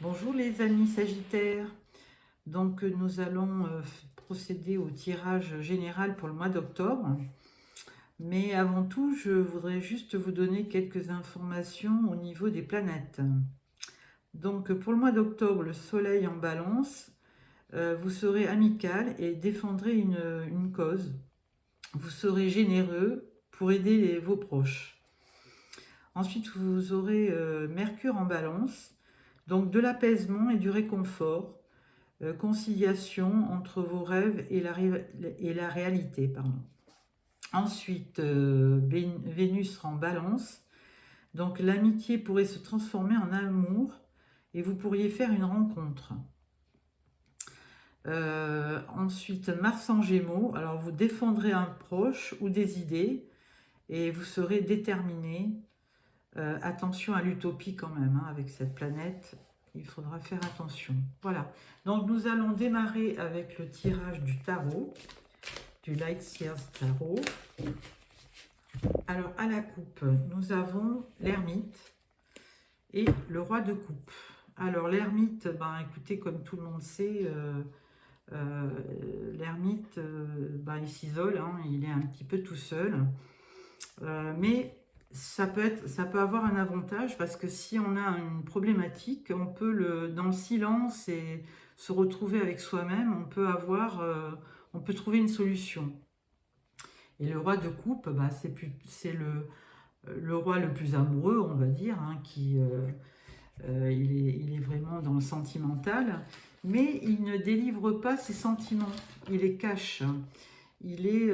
Bonjour les amis Sagittaires. Donc nous allons procéder au tirage général pour le mois d'octobre. Mais avant tout, je voudrais juste vous donner quelques informations au niveau des planètes. Donc pour le mois d'octobre, le soleil en balance, vous serez amical et défendrez une cause. Vous serez généreux pour aider vos proches. Ensuite, vous aurez Mercure en balance, donc de l'apaisement et du réconfort. Conciliation entre vos rêves et la réalité. Pardon. Ensuite, Vénus en balance. Donc l'amitié pourrait se transformer en amour et vous pourriez faire une rencontre. Ensuite, Mars en Gémeaux. Alors vous défendrez un proche ou des idées et vous serez déterminé. Attention à l'utopie quand même, hein, avec cette planète. Il faudra faire attention. Voilà. Donc, nous allons démarrer avec le tirage du tarot, du Lightseers Tarot. Alors, à la coupe, nous avons l'ermite et le roi de coupe. Alors, l'ermite, ben, écoutez, comme tout le monde sait, l'ermite, ben, il s'isole, hein, il est un petit peu tout seul. Mais ça peut avoir un avantage parce que si on a une problématique, on peut dans le silence et se retrouver avec soi-même, on peut trouver une solution. Et le roi de coupe, bah, c'est le roi le plus amoureux, on va dire, hein, il est vraiment dans le sentimental, mais il ne délivre pas ses sentiments, il les cache. Il est,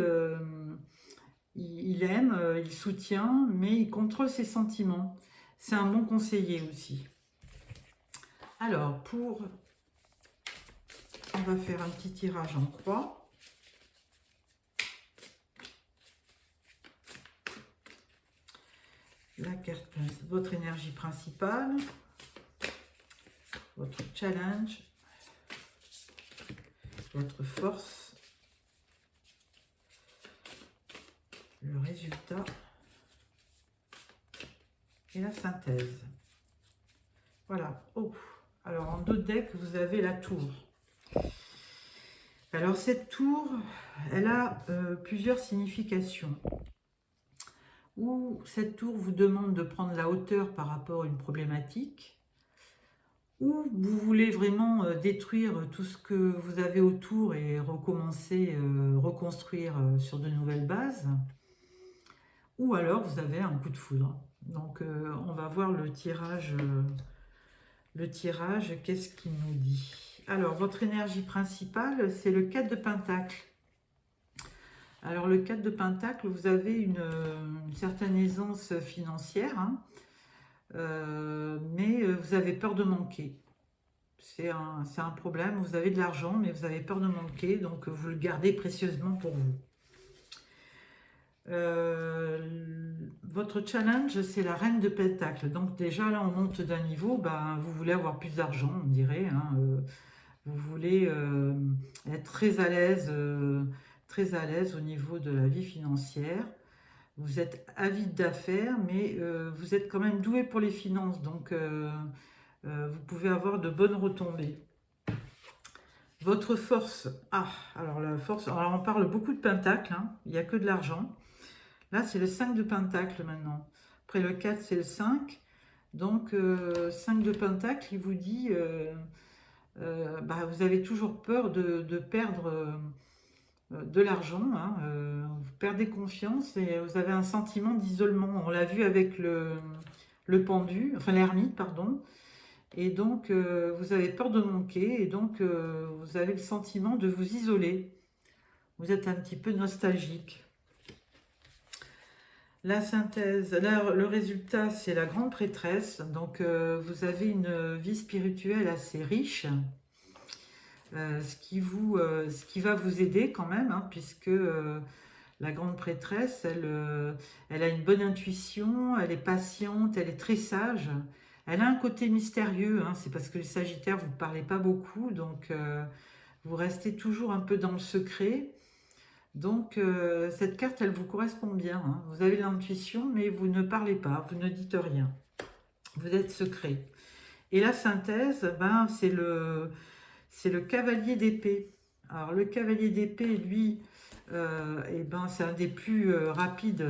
il aime, il soutient, mais il contrôle ses sentiments. C'est un bon conseiller aussi. Alors, on va faire un petit tirage en croix. La carte, votre énergie principale, votre challenge, votre force, le résultat et la synthèse. Voilà. Oh. Alors, en dos de deck, vous avez la tour. Alors, cette tour, elle a plusieurs significations. Ou cette tour vous demande de prendre la hauteur par rapport à une problématique, ou vous voulez vraiment détruire tout ce que vous avez autour et recommencer, reconstruire sur de nouvelles bases, ou alors vous avez un coup de foudre. Donc on va voir le tirage, qu'est-ce qu'il nous dit? Alors votre énergie principale, c'est le 4 de Pentacle. Alors le 4 de Pentacle, vous avez une certaine aisance financière, hein, mais vous avez peur de manquer. C'est un problème, vous avez de l'argent, mais vous avez peur de manquer, donc vous le gardez précieusement pour vous. Votre challenge, c'est la reine de Pentacle. Donc déjà, là, on monte d'un niveau, ben, vous voulez avoir plus d'argent, on dirait. Hein, vous voulez être très à l'aise au niveau de la vie financière. Vous êtes avide d'affaires, mais vous êtes quand même doué pour les finances, donc vous pouvez avoir de bonnes retombées. Votre force, alors la force, alors on parle beaucoup de pentacles, hein, il n'y a que de l'argent. Là, c'est le 5 de pentacle maintenant. Après le 4, c'est le 5. Donc, 5 de pentacle, il vous dit, bah, vous avez toujours peur de perdre de l'argent, hein, vous perdez confiance et vous avez un sentiment d'isolement. On l'a vu avec le pendu, enfin l'ermite, pardon. Et donc, vous avez peur de manquer et donc, vous avez le sentiment de vous isoler. Vous êtes un petit peu nostalgique. La synthèse, là, le résultat, c'est la grande prêtresse. Donc, vous avez une vie spirituelle assez riche. Ce qui va vous aider quand même, hein, puisque la grande prêtresse, elle a une bonne intuition, elle est patiente, elle est très sage. Elle a un côté mystérieux, hein, c'est parce que les Sagittaires, vous ne parlez pas beaucoup, donc vous restez toujours un peu dans le secret. Donc cette carte, elle vous correspond bien, hein. Vous avez l'intuition, mais vous ne parlez pas, vous ne dites rien. Vous êtes secret. Et la synthèse, ben, c'est le cavalier d'épée. Alors le cavalier d'épée, lui, eh ben, c'est un des plus rapides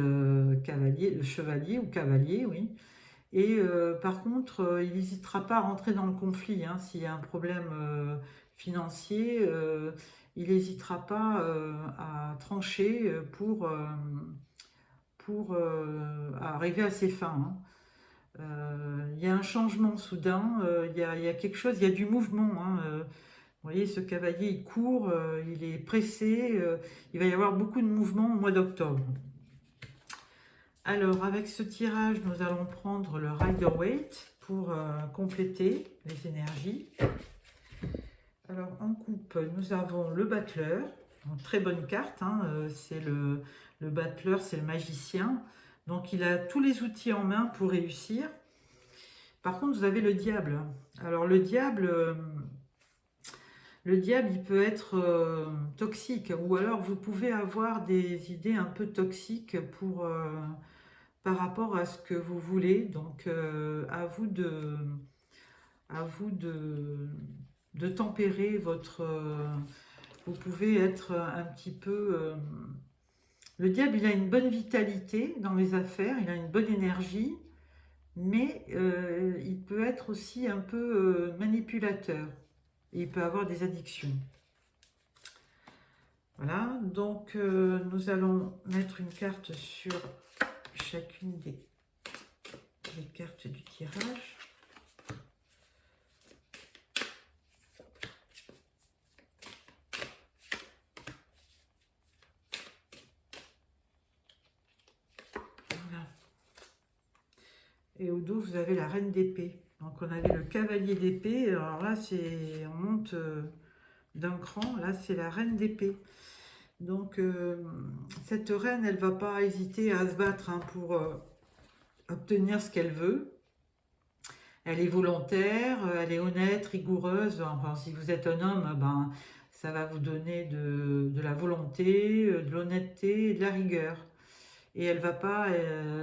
chevaliers ou cavaliers, oui. Et par contre, il n'hésitera pas à rentrer dans le conflit, hein, s'il y a un problème financier, il n'hésitera pas à trancher pour arriver à ses fins, hein. Il y a un changement soudain, il y a quelque chose, il y a du mouvement, hein. Vous voyez, ce cavalier, il court, il est pressé, il va y avoir beaucoup de mouvements au mois d'octobre. Alors, avec ce tirage, nous allons prendre le Rider-Waite pour compléter les énergies. Alors, en coupe, nous avons le battleur, une très bonne carte, hein, c'est le battleur, c'est le magicien. Donc, il a tous les outils en main pour réussir. Par contre, vous avez le diable. Alors, le diable, il peut être toxique, ou alors vous pouvez avoir des idées un peu toxiques par rapport à ce que vous voulez. Donc, à vous de tempérer votre... vous pouvez être un petit peu... le diable, il a une bonne vitalité dans les affaires, il a une bonne énergie, mais il peut être aussi un peu manipulateur. Et il peut avoir des addictions. Voilà, donc nous allons mettre une carte sur chacune des cartes du tirage. Voilà. Et au dos, vous avez la reine d'épée. Donc on avait le cavalier d'épée. Alors là, on monte d'un cran. Là, c'est la reine d'épée. Donc cette reine, elle ne va pas hésiter à se battre, hein, pour obtenir ce qu'elle veut. Elle est volontaire, elle est honnête, rigoureuse. Enfin, si vous êtes un homme, ben, ça va vous donner de la volonté, de l'honnêteté et de la rigueur. Et elle va pas,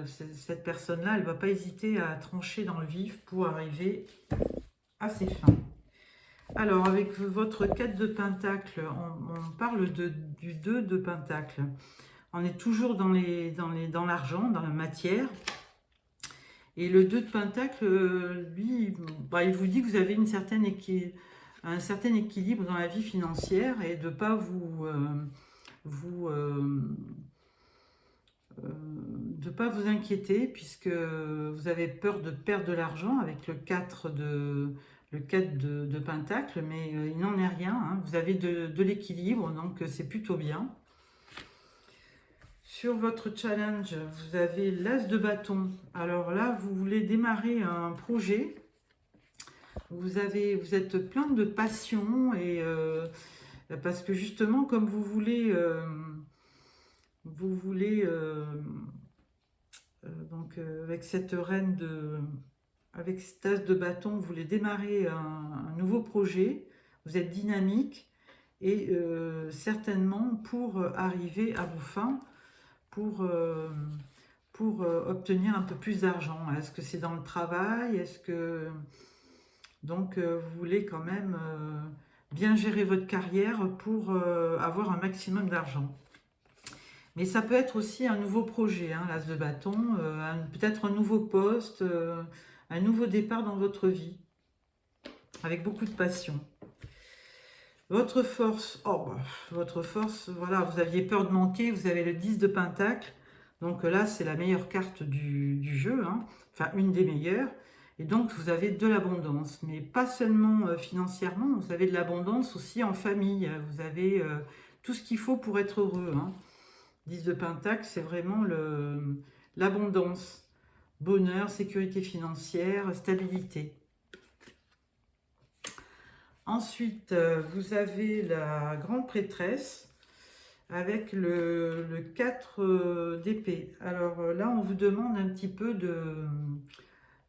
cette personne-là, elle ne va pas hésiter à trancher dans le vif pour arriver à ses fins. Alors, avec votre 4 de pentacle, on parle du 2 de pentacle. On est toujours dans l'argent, dans la matière. Et le 2 de pentacle, lui, bah, il vous dit que vous avez un certain équilibre dans la vie financière et de ne pas de pas vous inquiéter, puisque vous avez peur de perdre de l'argent avec le 4 de pentacle, mais il n'en est rien, hein. Vous avez de l'équilibre, donc c'est plutôt bien. Sur votre challenge, vous avez l'as de bâton. Alors là, vous voulez démarrer un projet. Vous êtes plein de passion et parce que justement, comme vous voulez donc avec cette reine avec cet as de bâton, vous voulez démarrer un nouveau projet. Vous êtes dynamique et certainement pour arriver à vos fins, pour obtenir un peu plus d'argent. Est-ce que c'est dans le travail? Est-ce que... Donc, vous voulez quand même bien gérer votre carrière pour avoir un maximum d'argent. Mais ça peut être aussi un nouveau projet, hein, l'as de bâton, peut-être un nouveau poste, un nouveau départ dans votre vie, avec beaucoup de passion. Votre force, votre force, voilà, vous aviez peur de manquer, vous avez le 10 de pentacle. Donc là, c'est la meilleure carte du jeu, hein, enfin une des meilleures. Et donc, vous avez de l'abondance, mais pas seulement financièrement, vous avez de l'abondance aussi en famille. Vous avez tout ce qu'il faut pour être heureux, hein. 10 de pentacle, c'est vraiment l'abondance. Bonheur, sécurité financière, stabilité. Ensuite, vous avez la grande prêtresse avec le 4 d'épée. Alors là, on vous demande un petit peu de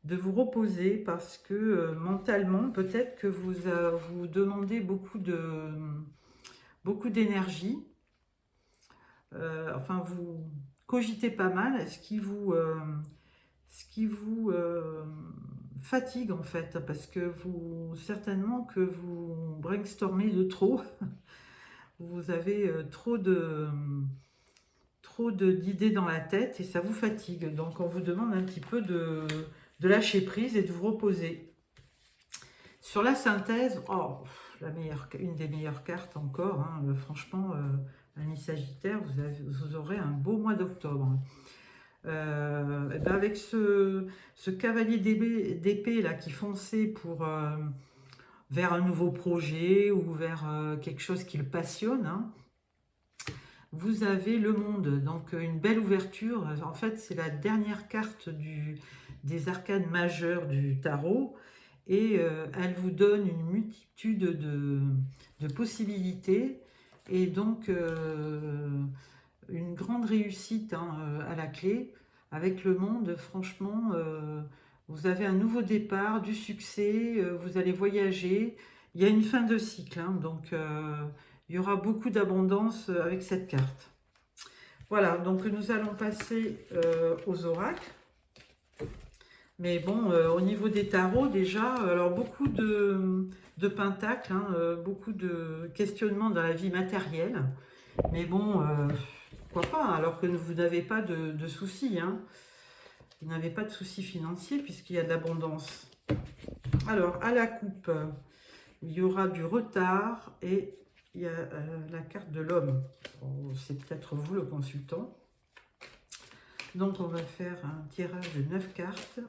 vous reposer parce que mentalement, peut-être que vous demandez beaucoup d'énergie. Enfin, vous cogitez pas mal, ce qui vous fatigue en fait, parce que certainement que vous brainstormez de trop. Vous avez trop d'idées dans la tête et ça vous fatigue. Donc on vous demande un petit peu de lâcher prise et de vous reposer. Sur la synthèse, oh, une des meilleures cartes encore, hein, franchement, Ami Sagittaire, vous aurez un beau mois d'octobre. Et ben avec ce cavalier d'épée là qui fonçait vers un nouveau projet ou vers quelque chose qui le passionne, hein, vous avez le monde, donc une belle ouverture. En fait, c'est la dernière carte des arcanes majeures du tarot et elle vous donne une multitude de possibilités et donc une grande réussite, hein, à la clé. Avec le monde, franchement, vous avez un nouveau départ, du succès, vous allez voyager. Il y a une fin de cycle, hein, donc il y aura beaucoup d'abondance avec cette carte. Voilà, donc nous allons passer aux oracles. Mais bon, au niveau des tarots, déjà, alors beaucoup de pentacles, hein, beaucoup de questionnements dans la vie matérielle. Mais bon, pourquoi pas, alors que vous n'avez pas de soucis, hein. Vous n'avez pas de soucis financiers puisqu'il y a de l'abondance. Alors, à la coupe, il y aura du retard et il y a la carte de l'homme. Bon, c'est peut-être vous le consultant. Donc, on va faire un tirage de 9 cartes.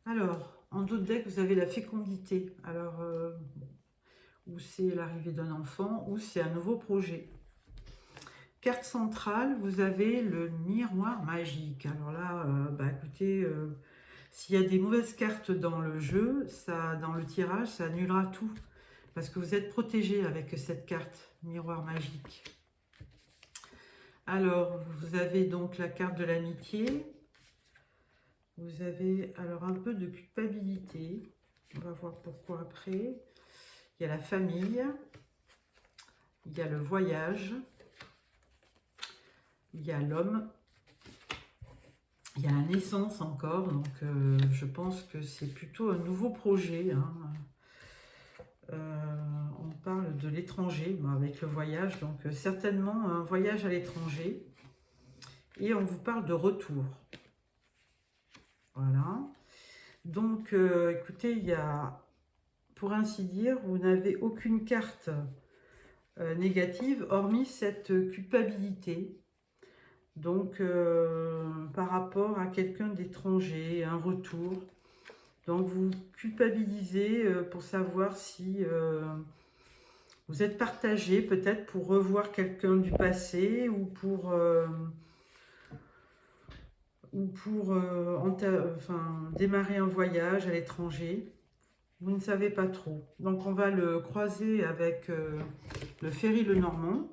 Alors, en d'autres decks, vous avez la fécondité. Alors, ou c'est l'arrivée d'un enfant, ou c'est un nouveau projet. Carte centrale, vous avez le miroir magique. Alors là, bah écoutez, s'il y a des mauvaises cartes dans le jeu, dans le tirage, ça annulera tout. Parce que vous êtes protégé avec cette carte, miroir magique. Alors, vous avez donc la carte de l'amitié. Vous avez alors un peu de culpabilité. On va voir pourquoi après. Il y a la famille. Il y a le voyage. Il y a l'homme. Il y a la naissance encore. Donc, je pense que c'est plutôt un nouveau projet, hein. On parle de l'étranger avec le voyage. Donc, certainement un voyage à l'étranger. Et on vous parle de retour. Voilà. Donc, écoutez, il y a, pour ainsi dire, vous n'avez aucune carte négative, hormis cette culpabilité. Donc, par rapport à quelqu'un d'étranger, un retour. Donc, vous culpabilisez pour savoir si vous êtes partagé, peut-être pour revoir quelqu'un du passé ou pour démarrer un voyage à l'étranger. Vous ne savez pas trop. Donc on va le croiser avec le Ferry Lenormand.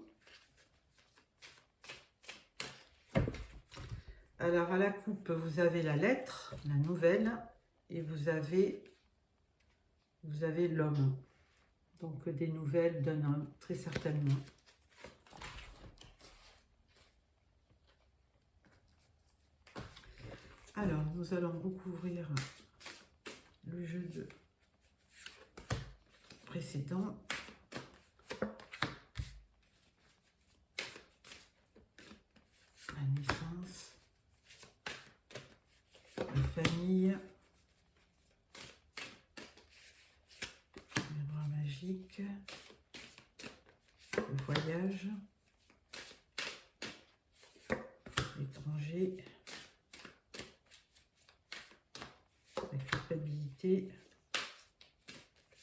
Alors à la coupe, vous avez la lettre, la nouvelle, et vous avez l'homme. Donc des nouvelles d'un homme, très certainement. Alors, nous allons recouvrir le jeu précédent. La naissance, la famille, le bras magique, le voyage, l'étranger, la culpabilité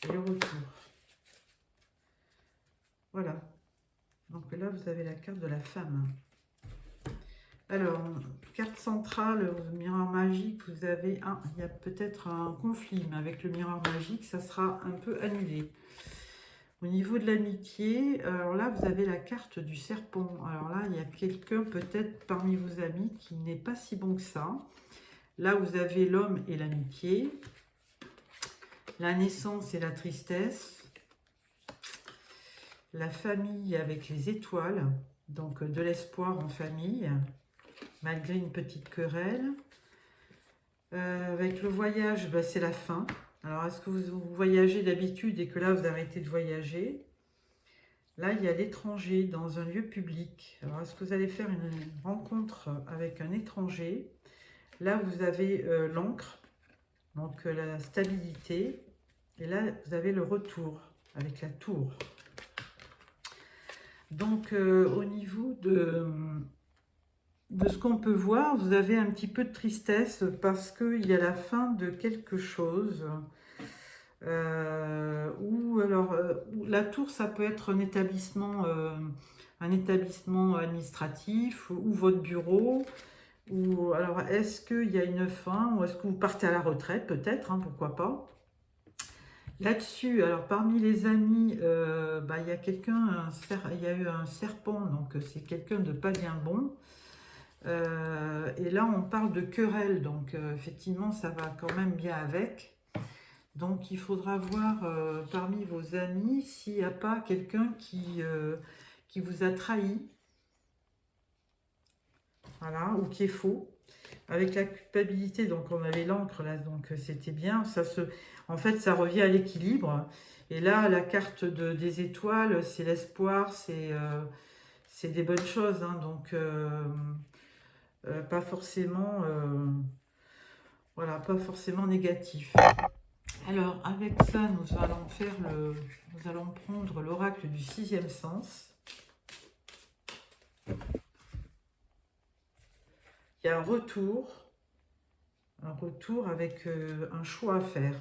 et le retour. Voilà. Donc là, vous avez la carte de la femme. Alors, carte centrale, miroir magique, vous avez il y a peut-être un conflit, mais avec le miroir magique, ça sera un peu annulé. Au niveau de l'amitié, alors là, vous avez la carte du serpent. Alors là, il y a quelqu'un peut-être parmi vos amis qui n'est pas si bon que ça. Là, vous avez l'homme et l'amitié, la naissance et la tristesse, la famille avec les étoiles, donc de l'espoir en famille, malgré une petite querelle. Avec le voyage, c'est la fin. Alors, est-ce que vous voyagez d'habitude et que là, vous arrêtez de voyager? Là, il y a l'étranger dans un lieu public. Alors, est-ce que vous allez faire une rencontre avec un étranger? Là, vous avez l'encre, donc la stabilité. Et là, vous avez le retour avec la tour. Donc, au niveau de ce qu'on peut voir, vous avez un petit peu de tristesse parce qu'il y a la fin de quelque chose. Ou alors, la tour, ça peut être un établissement administratif ou votre bureau. Ou alors, est-ce qu'il y a une fin ou est-ce que vous partez à la retraite, peut-être, pourquoi pas. Là-dessus, alors parmi les amis, il y a quelqu'un, il y a eu un serpent, donc c'est quelqu'un de pas bien bon. Et là, on parle de querelle, donc effectivement, ça va quand même bien avec. Donc, il faudra voir parmi vos amis s'il n'y a pas quelqu'un qui vous a trahi, voilà, ou qui est faux. Avec la culpabilité, donc on avait l'encre là, donc c'était bien. En fait, ça revient à l'équilibre. Et là, la carte des étoiles, c'est l'espoir, c'est des bonnes choses, donc pas forcément, voilà, pas forcément négatif. Alors, avec ça, nous allons prendre l'oracle du 6e sens. Il y a un retour avec un choix à faire.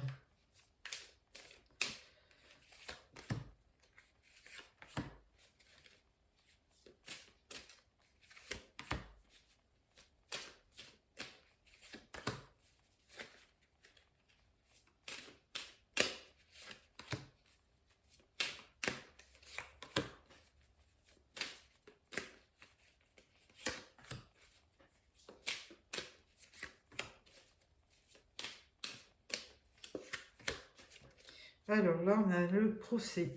Alors là, on a le procès.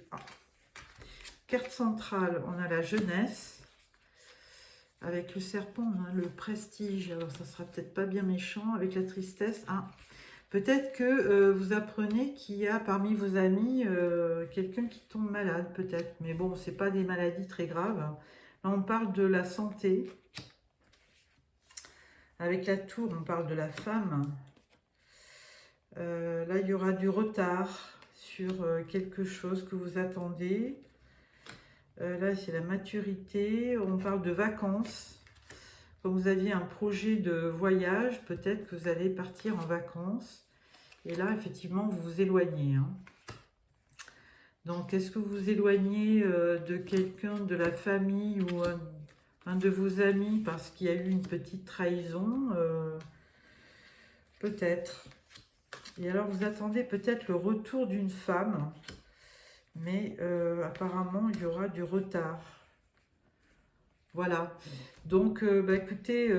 Carte centrale, on a la jeunesse. Avec le serpent, on a le prestige. Alors, ça sera peut-être pas bien méchant. Avec la tristesse, peut-être que vous apprenez qu'il y a parmi vos amis quelqu'un qui tombe malade, peut-être. Mais bon, c'est pas des maladies très graves. Là, on parle de la santé. Avec la tour, on parle de la femme. Là, il y aura du retard sur quelque chose que vous attendez. Là, c'est la maturité. On parle de vacances. Quand vous aviez un projet de voyage, peut-être que vous allez partir en vacances. Et là, effectivement, vous vous éloignez. Donc, est-ce que vous vous éloignez de quelqu'un de la famille ou un de vos amis parce qu'il y a eu une petite trahison? Peut-être. Et alors, vous attendez peut-être le retour d'une femme. Mais apparemment, il y aura du retard. Voilà. Donc, écoutez,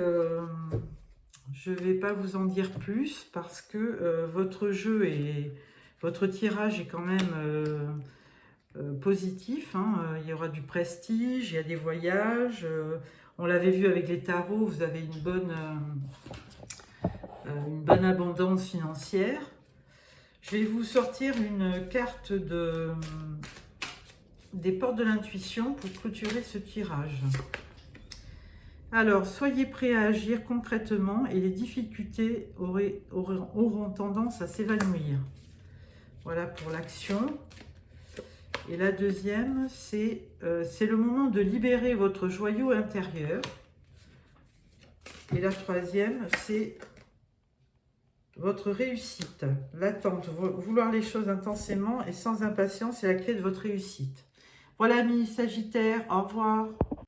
je ne vais pas vous en dire plus parce que votre jeu et votre tirage est quand même positif. Il y aura du prestige, il y a des voyages. On l'avait vu avec les tarots, vous avez une bonne abondance financière. Je vais vous sortir une carte des portes de l'intuition pour clôturer ce tirage. Alors, soyez prêts à agir concrètement et les difficultés auront tendance à s'évanouir. Voilà pour l'action. Et la deuxième, c'est le moment de libérer votre joyau intérieur. Et la troisième, c'est votre réussite, l'attente, vouloir les choses intensément et sans impatience est la clé de votre réussite. Voilà, amis Sagittaire, au revoir.